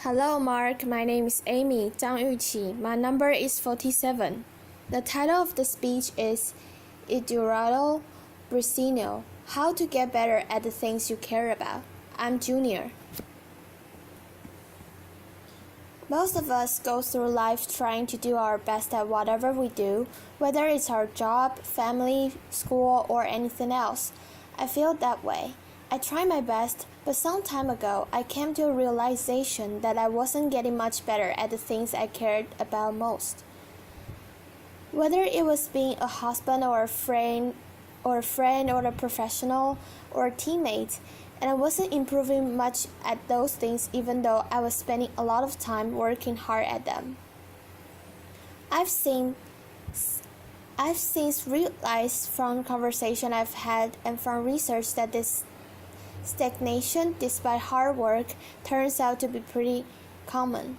Hello, Mark. My name is Amy Zhang Yuqi. My number is 47. The title of the speech is Eduardo, Briceño, How to Get Better at the Things You Care About. I'm Junior. Most of us go through life trying to do our best at whatever we do, whether it's our job, family, school, or anything else. I feel that way. I try my best, but some time ago I came to a realization that I wasn't getting much better at the things I cared about most. Whether it was being a husband or a friend or a professional or a teammate, and I wasn't improving much at those things even though I was spending a lot of time working hard at them. I've since realized from conversation I've had and from research that this stagnation, despite hard work, turns out to be pretty common.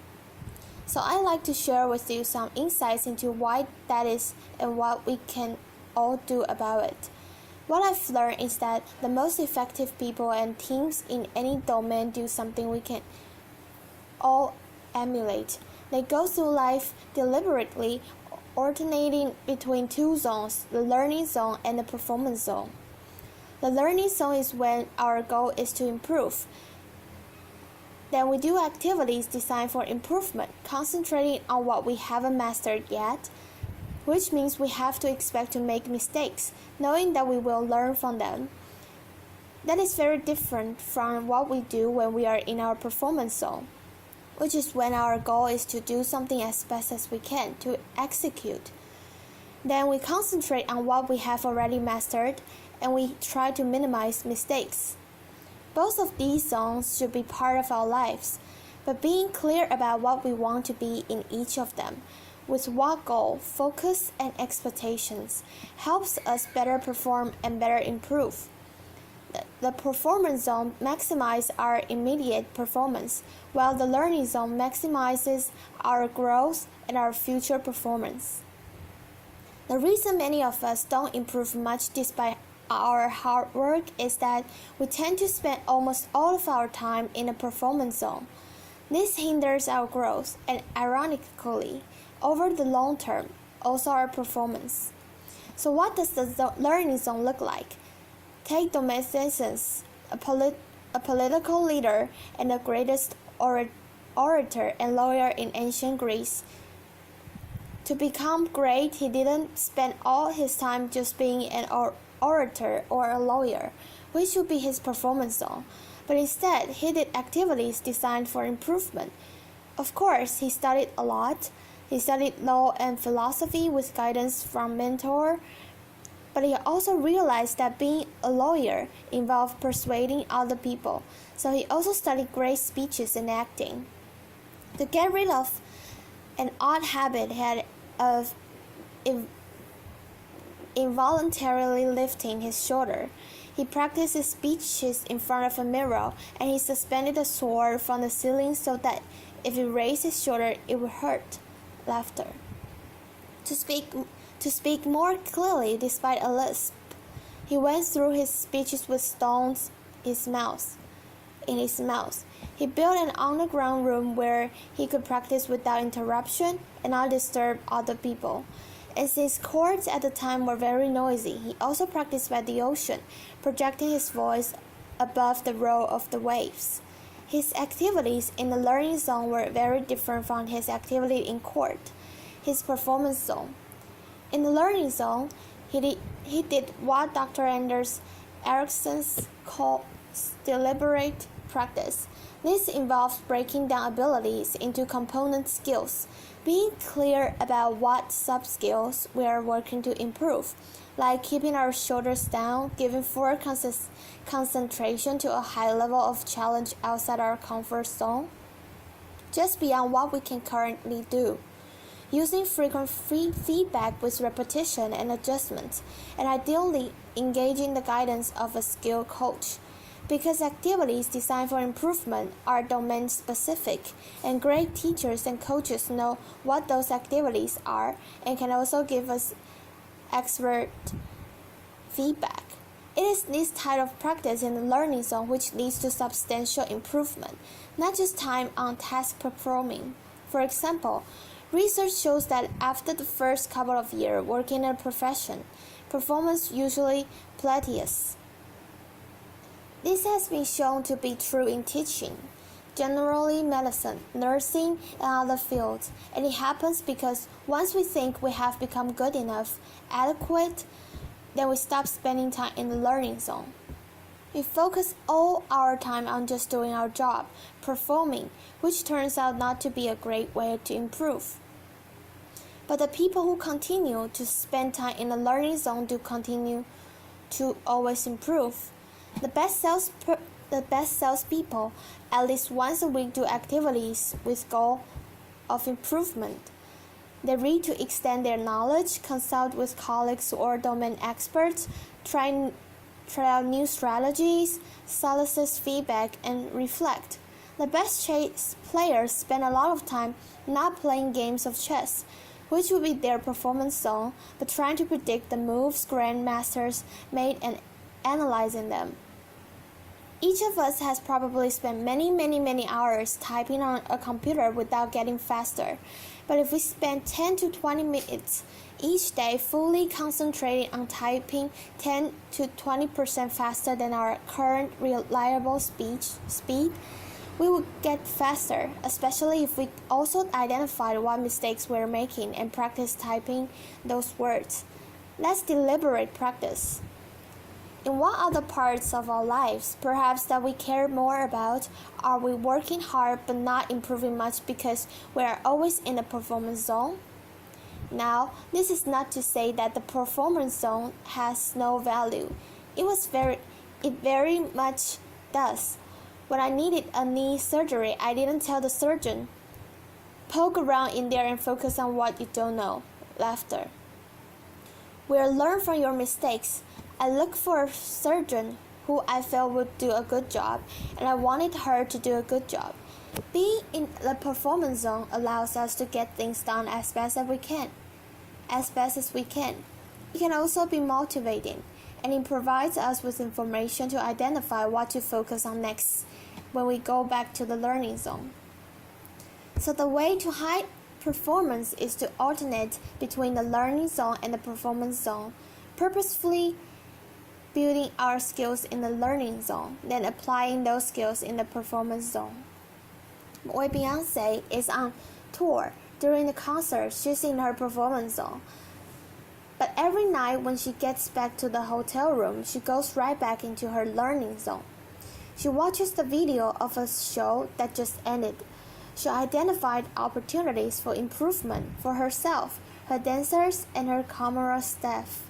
So I'd like to share with you some insights into why that is and what we can all do about it. What I've learned is that the most effective people and teams in any domain do something we can all emulate. They go through life deliberately alternating between two zones, the learning zone and the performance zone. The learning zone is when our goal is to improve. Then we do activities designed for improvement, concentrating on what we haven't mastered yet, which means we have to expect to make mistakes, knowing that we will learn from them. That is very different from what we do when we are in our performance zone, which is when our goal is to do something as best as we can, to execute. Then we concentrate on what we have already mastered, and we try to minimize mistakes. Both of these zones should be part of our lives, but being clear about what we want to be in each of them, with what goal, focus, and expectations, helps us better perform and better improve. The performance zone maximizes our immediate performance, while the learning zone maximizes our growth and our future performance. The reason many of us don't improve much despite our hard work is that we tend to spend almost all of our time in a performance zone. This hinders our growth and, ironically, over the long term, also our performance. So what does the learning zone look like? Take Domitius, a political leader and the greatest orator and lawyer in ancient Greece. To become great, he didn't spend all his time just being an orator or a lawyer, which would be his performance zone, but instead he did activities designed for improvement. Of course, he studied a lot. He studied law and philosophy with guidance from mentor, but he also realized that being a lawyer involved persuading other people, so he also studied great speeches and acting. To get rid of an odd habit he had of involuntarily lifting his shoulder, he practiced his speeches in front of a mirror, and he suspended a sword from the ceiling so that if he raised his shoulder, it would hurt. Laughter. To speak more clearly despite a lisp, he went through his speeches with stones in his mouth. He built an underground room where he could practice without interruption and not disturb other people. And since courts at the time were very noisy, he also practiced by the ocean, projecting his voice above the roar of the waves. His activities in the learning zone were very different from his activity in court, his performance zone. In the learning zone, he did what Dr. Anders Ericsson called deliberate practice. This involves breaking down abilities into component skills, being clear about what sub-skills we are working to improve, like keeping our shoulders down, giving full concentration to a high level of challenge outside our comfort zone, just beyond what we can currently do, using frequent feedback with repetition and adjustments, and ideally engaging the guidance of a skilled coach. Because activities designed for improvement are domain-specific, and great teachers and coaches know what those activities are and can also give us expert feedback. It is this type of practice in the learning zone which leads to substantial improvement, not just time on task performing. For example, research shows that after the first couple of years working in a profession, performance usually plateaus. This has been shown to be true in teaching, generally medicine, nursing, and other fields, and it happens because once we think we have become good enough, adequate, then we stop spending time in the learning zone. We focus all our time on just doing our job, performing, which turns out not to be a great way to improve. But the people who continue to spend time in the learning zone do continue to always improve. The best salespeople at least once a week do activities with goal of improvement. They read to extend their knowledge, consult with colleagues or domain experts, try out new strategies, solicit feedback, and reflect. The best chess players spend a lot of time not playing games of chess, which would be their performance zone, but trying to predict the moves grandmasters made and analyzing them. Each of us has probably spent many hours typing on a computer without getting faster. But if we spend 10 to 20 minutes each day fully concentrating on typing 10 to 20% faster than our current reliable speed, we will get faster, especially if we also identify what mistakes we're making and practice typing those words. Let's deliberate practice. In what other parts of our lives, perhaps that we care more about, are we working hard but not improving much because we are always in the performance zone? Now, this is not to say that the performance zone has no value. It very much does. When I needed a knee surgery, I didn't tell the surgeon, "Poke around in there and focus on what you don't know." Laughter. We'll learn from your mistakes. I looked for a surgeon who I felt would do a good job, and I wanted her to do a good job. Being in the performance zone allows us to get things done as best as we can. It can also be motivating, and it provides us with information to identify what to focus on next when we go back to the learning zone. So the way to high performance is to alternate between the learning zone and the performance zone, purposefully building our skills in the learning zone, then applying those skills in the performance zone. When Beyonce is on tour during the concert, she's in her performance zone. But every night when she gets back to the hotel room, she goes right back into her learning zone. She watches the video of a show that just ended. She identified opportunities for improvement for herself, her dancers, and her camera staff.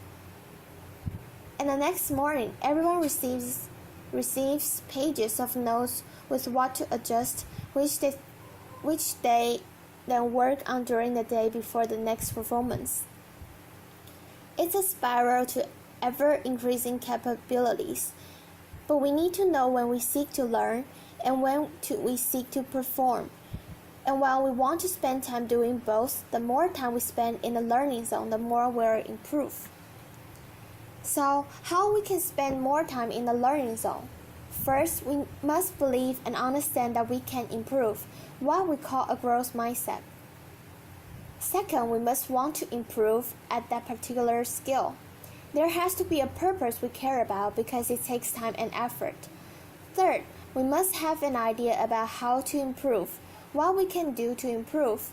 And the next morning, everyone receives pages of notes with what to adjust, which they then work on during the day before the next performance. It's a spiral to ever-increasing capabilities, but we need to know when we seek to learn and when we seek to perform. And while we want to spend time doing both, the more time we spend in the learning zone, the more we'll improve. So, how we can spend more time in the learning zone? First, we must believe and understand that we can improve, what we call a growth mindset. Second, we must want to improve at that particular skill. There has to be a purpose we care about because it takes time and effort. Third, we must have an idea about how to improve, what we can do to improve.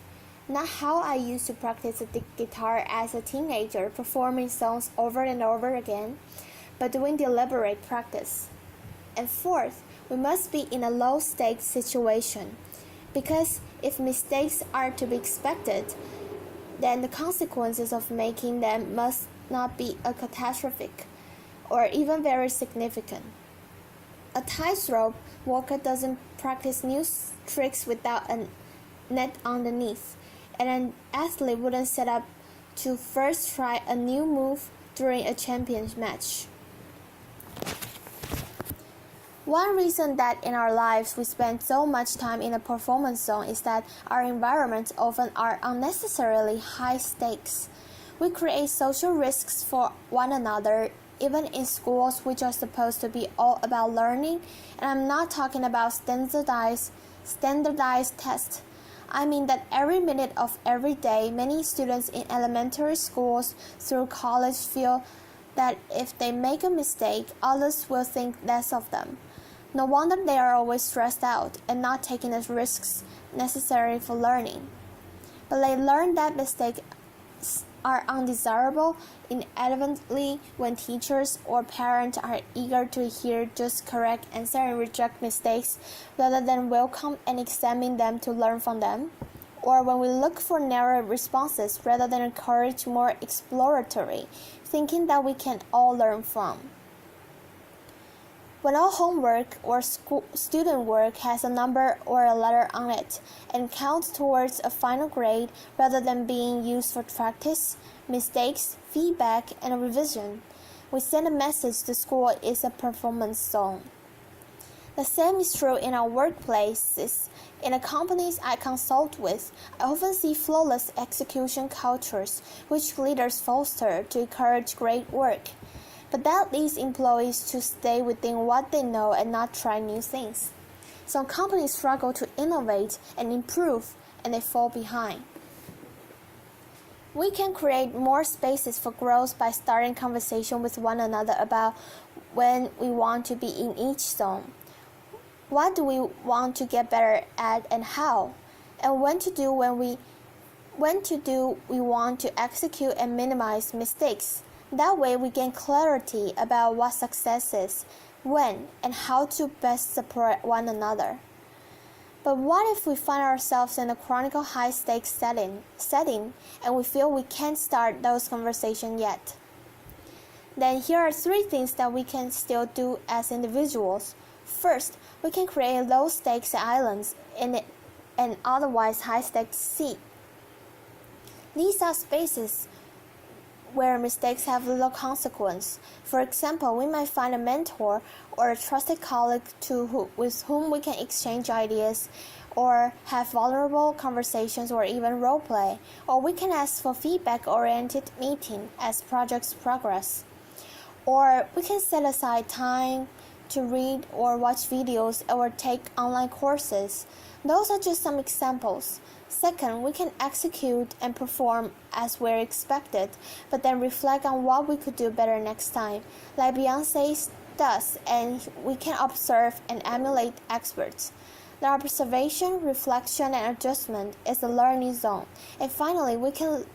Not how I used to practice the guitar as a teenager, performing songs over and over again, but doing deliberate practice. And fourth, we must be in a low-stakes situation, because if mistakes are to be expected, then the consequences of making them must not be a catastrophic or even very significant. A tightrope walker doesn't practice new tricks without a net underneath, and an athlete wouldn't set up to first try a new move during a champions match. One reason that in our lives we spend so much time in a performance zone is that our environments often are unnecessarily high stakes. We create social risks for one another even in schools which are supposed to be all about learning, and I'm not talking about standardized tests. I mean that every minute of every day, many students in elementary schools through college feel that if they make a mistake, others will think less of them. No wonder they are always stressed out and not taking the risks necessary for learning. But they learn that mistakes are undesirable inevitably when teachers or parents are eager to hear just correct answer and reject mistakes rather than welcome and examine them to learn from them, or when we look for narrow responses rather than encourage more exploratory thinking that we can all learn from. When all homework or student work has a number or a letter on it and counts towards a final grade rather than being used for practice, mistakes, feedback, and revision, we send a message to school is a performance zone. The same is true in our workplaces. In the companies I consult with, I often see flawless execution cultures which leaders foster to encourage great work. But that leads employees to stay within what they know and not try new things. Some companies struggle to innovate and improve, and they fall behind. We can create more spaces for growth by starting conversation with one another about when we want to be in each zone. What do we want to get better at and how? And when to do we want to execute and minimize mistakes. That way we gain clarity about what success is, when, and how to best support one another. But what if we find ourselves in a chronic high-stakes setting and we feel we can't start those conversations yet? Then here are 3 things that we can still do as individuals. First, we can create low-stakes islands in an otherwise high-stakes sea. These are spaces where mistakes have little consequence. For example, we might find a mentor or a trusted colleague with whom we can exchange ideas or have vulnerable conversations or even role play, or we can ask for feedback-oriented meeting as projects progress. Or we can set aside time to read or watch videos or take online courses. Those are just some examples. Second, we can execute and perform as we're expected, but then reflect on what we could do better next time, like Beyoncé does, and we can observe and emulate experts. The observation, reflection, and adjustment is the learning zone. And finally, we can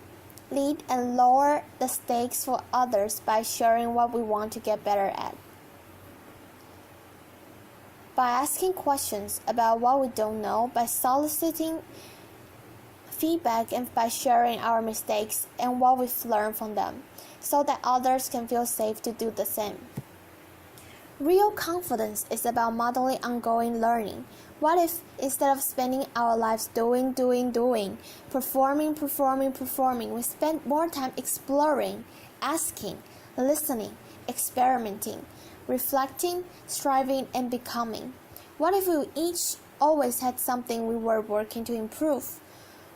lead and lower the stakes for others by sharing what we want to get better at. By asking questions about what we don't know, by soliciting feedback, and by sharing our mistakes and what we've learned from them, so that others can feel safe to do the same. Real confidence is about modeling ongoing learning. What if, instead of spending our lives doing, performing, we spend more time exploring, asking, listening, experimenting, reflecting, striving, and becoming? What if we each always had something we were working to improve?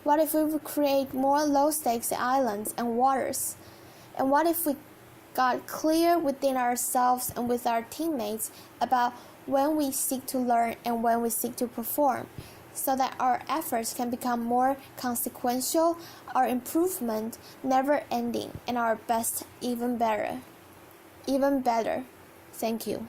What if we would create more low-stakes islands and waters? And what if we got clear within ourselves and with our teammates about when we seek to learn and when we seek to perform, so that our efforts can become more consequential, our improvement never ending, and our best even better. Thank you.